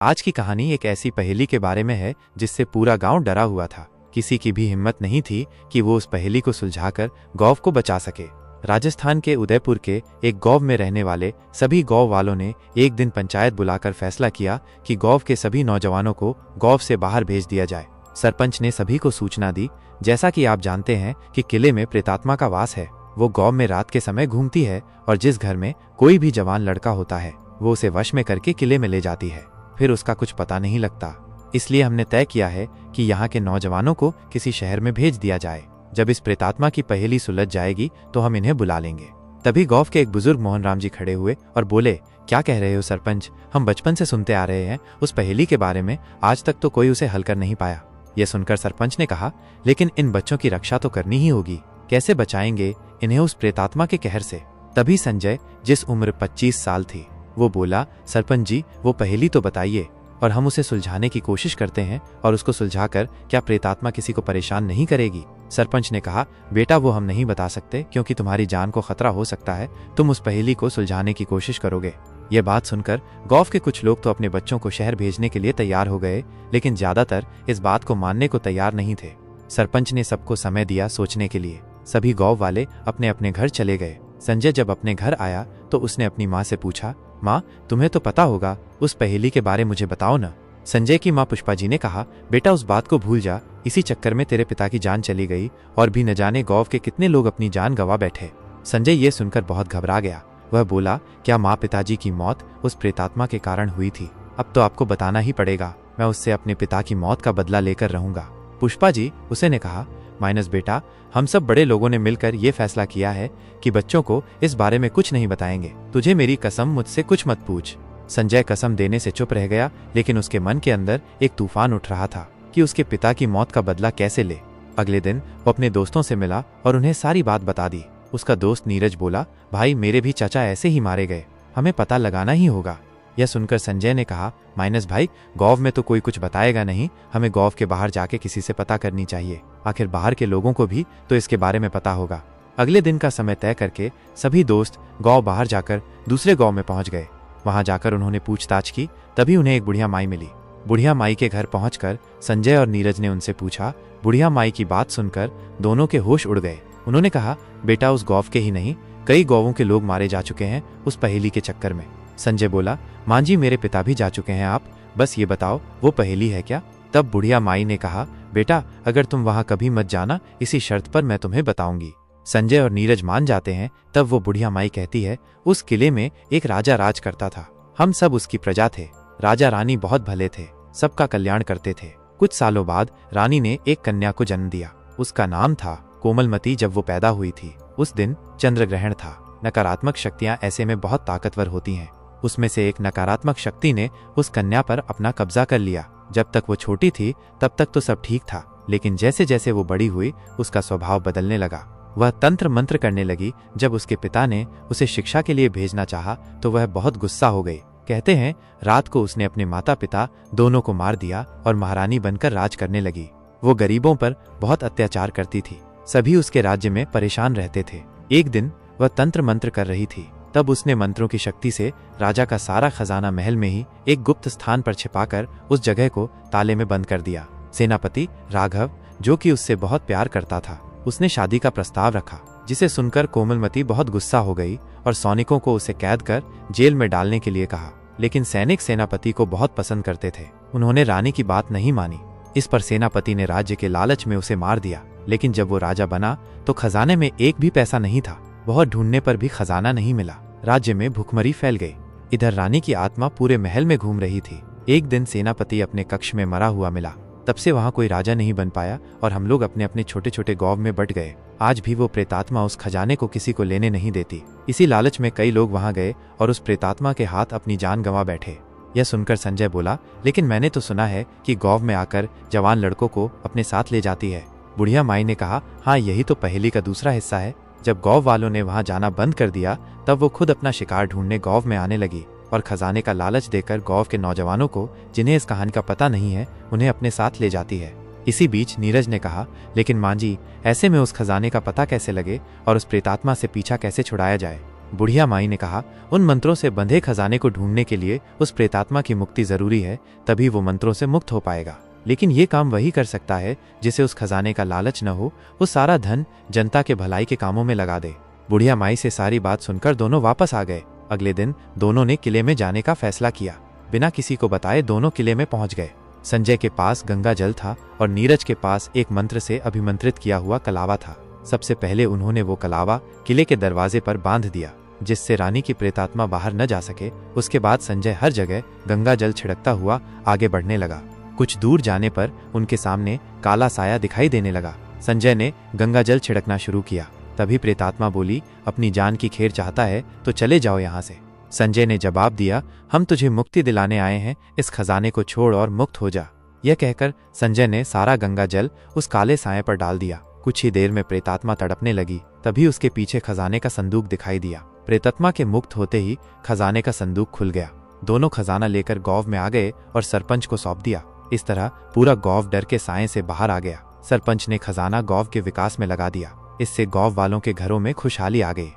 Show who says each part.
Speaker 1: आज की कहानी एक ऐसी पहेली के बारे में है जिससे पूरा गांव डरा हुआ था। किसी की भी हिम्मत नहीं थी कि वो उस पहेली को सुलझाकर गौ को बचा सके। राजस्थान के उदयपुर के एक गांव में रहने वाले सभी गांव वालों ने एक दिन पंचायत बुलाकर फैसला किया कि गांव के सभी नौजवानों को गांव से बाहर भेज दिया जाए। सरपंच ने सभी को सूचना दी, जैसा कि आप जानते हैं कि किले में प्रेतात्मा का वास है। वो गांव में रात के समय घूमती है और जिस घर में कोई भी जवान लड़का होता है वो उसे वश में करके किले में ले जाती है, फिर उसका कुछ पता नहीं लगता। इसलिए हमने तय किया है कि यहाँ के नौजवानों को किसी शहर में भेज दिया जाए। जब इस प्रेतात्मा की पहेली सुलझ जाएगी तो हम इन्हें बुला लेंगे। तभी गांव के एक बुजुर्ग मोहन राम जी खड़े हुए और बोले, क्या कह रहे हो सरपंच? हम बचपन से सुनते आ रहे हैं उस पहेली के बारे में, आज तक तो कोई उसे हल कर नहीं पाया। यह सुनकर सरपंच ने कहा, लेकिन इन बच्चों की रक्षा तो करनी ही होगी। कैसे बचाएंगे इन्हें उस प्रेतात्मा के कहर से? तभी संजय, जिस उम्र 25 साल थी, वो बोला, सरपंच जी वो पहेली तो बताइए और हम उसे सुलझाने की कोशिश करते हैं, और उसको सुलझाकर क्या प्रेतात्मा किसी को परेशान नहीं करेगी? सरपंच ने कहा, बेटा वो हम नहीं बता सकते क्योंकि तुम्हारी जान को खतरा हो सकता है। तुम उस पहेली को सुलझाने की कोशिश करोगे। ये बात सुनकर गांव के कुछ लोग तो अपने बच्चों को शहर भेजने के लिए तैयार हो गए, लेकिन ज्यादातर इस बात को मानने को तैयार नहीं थे। सरपंच ने सबको समय दिया सोचने के लिए। सभी गांव वाले अपने अपने घर चले गए। संजय जब अपने घर आया तो उसने अपनी माँ से पूछा, माँ तुम्हें तो पता होगा, उस पहेली के बारे मुझे बताओ ना। संजय की माँ पुष्पा जी ने कहा, बेटा उस बात को भूल जा, इसी चक्कर में तेरे पिता की जान चली गई और भी न जाने गांव के कितने लोग अपनी जान गंवा बैठे। संजय ये सुनकर बहुत घबरा गया। वह बोला, क्या माँ पिताजी की मौत उस प्रेतात्मा के कारण हुई थी? अब तो आपको बताना ही पड़ेगा, मैं उससे अपने पिता की मौत का बदला लेकर रहूंगा। पुष्पा जी उसे ने कहा, माइनस बेटा, हम सब बड़े लोगों ने मिलकर ये फैसला किया है कि बच्चों को इस बारे में कुछ नहीं बताएंगे। तुझे मेरी कसम, मुझसे कुछ मत पूछ। संजय कसम देने से चुप रह गया, लेकिन उसके मन के अंदर एक तूफान उठ रहा था कि उसके पिता की मौत का बदला कैसे ले। अगले दिन वो अपने दोस्तों से मिला और उन्हें सारी बात बता दी। उसका दोस्त नीरज बोला, भाई मेरे भी चाचा ऐसे ही मारे गए, हमें पता लगाना ही होगा। यह सुनकर संजय ने कहा, माइनस भाई, गांव में तो कोई कुछ बताएगा नहीं, हमें गांव के बाहर जाके किसी से पता करनी चाहिए। आखिर बाहर के लोगों को भी तो इसके बारे में पता होगा। अगले दिन का समय तय करके सभी दोस्त गांव बाहर जाकर दूसरे गांव में पहुंच गए। वहां जाकर उन्होंने पूछताछ की, तभी उन्हें एक बुढ़िया माई मिली। बुढ़िया माई के घर पहुंचकर संजय और नीरज ने उनसे पूछा। बुढ़िया माई की बात सुनकर दोनों के होश उड़ गए। उन्होंने कहा, बेटा उस गांव के ही नहीं, कई गांवों के लोग मारे जा चुके हैं उस पहेली के चक्कर में। संजय बोला, मां जी मेरे पिता भी जा चुके हैं, आप बस ये बताओ वो पहेली है क्या? तब बुढ़िया माई ने कहा, बेटा अगर तुम वहां कभी मत जाना, इसी शर्त पर मैं तुम्हें बताऊंगी। संजय और नीरज मान जाते हैं। तब वो बुढ़िया माई कहती है, उस किले में एक राजा राज करता था, हम सब उसकी प्रजा थे। राजा रानी बहुत भले थे, सबका कल्याण करते थे। कुछ सालों बाद रानी ने एक कन्या को जन्म दिया, उसका नाम था कोमलमती। जब वो पैदा हुई थी उस दिन चंद्र ग्रहण था। नकारात्मक शक्तियां ऐसे में बहुत ताकतवर होती हैं। उसमें से एक नकारात्मक शक्ति ने उस कन्या पर अपना कब्जा कर लिया। जब तक वो छोटी थी तब तक तो सब ठीक था, लेकिन जैसे जैसे वो बड़ी हुई उसका स्वभाव बदलने लगा। वह तंत्र मंत्र करने लगी। जब उसके पिता ने उसे शिक्षा के लिए भेजना चाहा तो वह बहुत गुस्सा हो गई। कहते हैं रात को उसने अपने माता पिता दोनों को मार दिया और महारानी बनकर राज करने लगी। वो गरीबों पर बहुत अत्याचार करती थी, सभी उसके राज्य में परेशान रहते थे। एक दिन वह तंत्र मंत्र कर रही थी, तब उसने मंत्रों की शक्ति से राजा का सारा खजाना महल में ही एक गुप्त स्थान पर छिपाकर उस जगह को ताले में बंद कर दिया। सेनापति राघव, जो कि उससे बहुत प्यार करता था, उसने शादी का प्रस्ताव रखा, जिसे सुनकर कोमलमती बहुत गुस्सा हो गई और सैनिकों को उसे कैद कर जेल में डालने के लिए कहा। लेकिन सैनिक सेनापति को बहुत पसंद करते थे, उन्होंने रानी की बात नहीं मानी। इस पर सेनापति ने राज्य के लालच में उसे मार दिया। लेकिन जब वो राजा बना तो खजाने में एक भी पैसा नहीं था। बहुत ढूंढने पर भी खजाना नहीं मिला। राज्य में भुखमरी फैल गई। इधर रानी की आत्मा पूरे महल में घूम रही थी। एक दिन सेनापति अपने कक्ष में मरा हुआ मिला। तब से वहां कोई राजा नहीं बन पाया और हम लोग अपने अपने छोटे छोटे गांव में बट गए। आज भी वो प्रेतात्मा उस खजाने को किसी को लेने नहीं देती। इसी लालच में कई लोग वहां गए और उस प्रेतात्मा के हाथ अपनी जान गंवा बैठे। यह सुनकर संजय बोला, लेकिन मैंने तो सुना है कि गांव में आकर जवान लड़कों को अपने साथ ले जाती है। बुढ़िया माई ने कहा, हाँ यही तो पहेली का दूसरा हिस्सा है। जब गांव वालों ने वहां जाना बंद कर दिया तब वो खुद अपना शिकार ढूंढने गांव में आने लगी और खजाने का लालच देकर गांव के नौजवानों को, जिन्हें इस कहानी का पता नहीं है, उन्हें अपने साथ ले जाती है। इसी बीच नीरज ने कहा, लेकिन मां जी ऐसे में उस खजाने का पता कैसे लगे और उस प्रेतात्मा से पीछा कैसे छुड़ाया जाए? बुढ़िया माई ने कहा, उन मंत्रों से बंधे खजाने को ढूंढने के लिए उस प्रेतात्मा की मुक्ति जरूरी है, तभी वो मंत्रों से मुक्त हो पाएगा। लेकिन ये काम वही कर सकता है जिसे उस खजाने का लालच न हो, वो सारा धन जनता के भलाई के कामों में लगा दे। बुढ़िया माई से सारी बात सुनकर दोनों वापस आ गए। अगले दिन दोनों ने किले में जाने का फैसला किया। बिना किसी को बताए दोनों किले में पहुंच गए। संजय के पास गंगा जल था और नीरज के पास एक मंत्र से अभिमंत्रित किया हुआ कलावा था। सबसे पहले उन्होंने वो कलावा किले के दरवाजे पर बांध दिया, जिससे रानी की प्रेतात्मा बाहर न जा सके। उसके बाद संजय हर जगह गंगा जल छिड़कता हुआ आगे बढ़ने लगा। कुछ दूर जाने पर उनके सामने काला साया दिखाई देने लगा। संजय ने गंगा जल छिड़कना शुरू किया। तभी प्रेतात्मा बोली, अपनी जान की खैर चाहता है तो चले जाओ यहाँ से। संजय ने जवाब दिया, हम तुझे मुक्ति दिलाने आए हैं, इस खजाने को छोड़ और मुक्त हो जा। यह कहकर संजय ने सारा गंगा जल उस काले साए पर डाल दिया। कुछ ही देर में प्रेतात्मा तड़पने लगी। तभी उसके पीछे खजाने का संदूक दिखाई दिया। प्रेतात्मा के मुक्त होते ही खजाने का संदूक खुल गया। दोनों खजाना लेकर गांव में आ गए और सरपंच को सौंप दिया। इस तरह पूरा गांव डर के साए से बाहर आ गया। सरपंच ने खजाना गांव के विकास में लगा दिया। इससे गांव वालों के घरों में खुशहाली आ गई।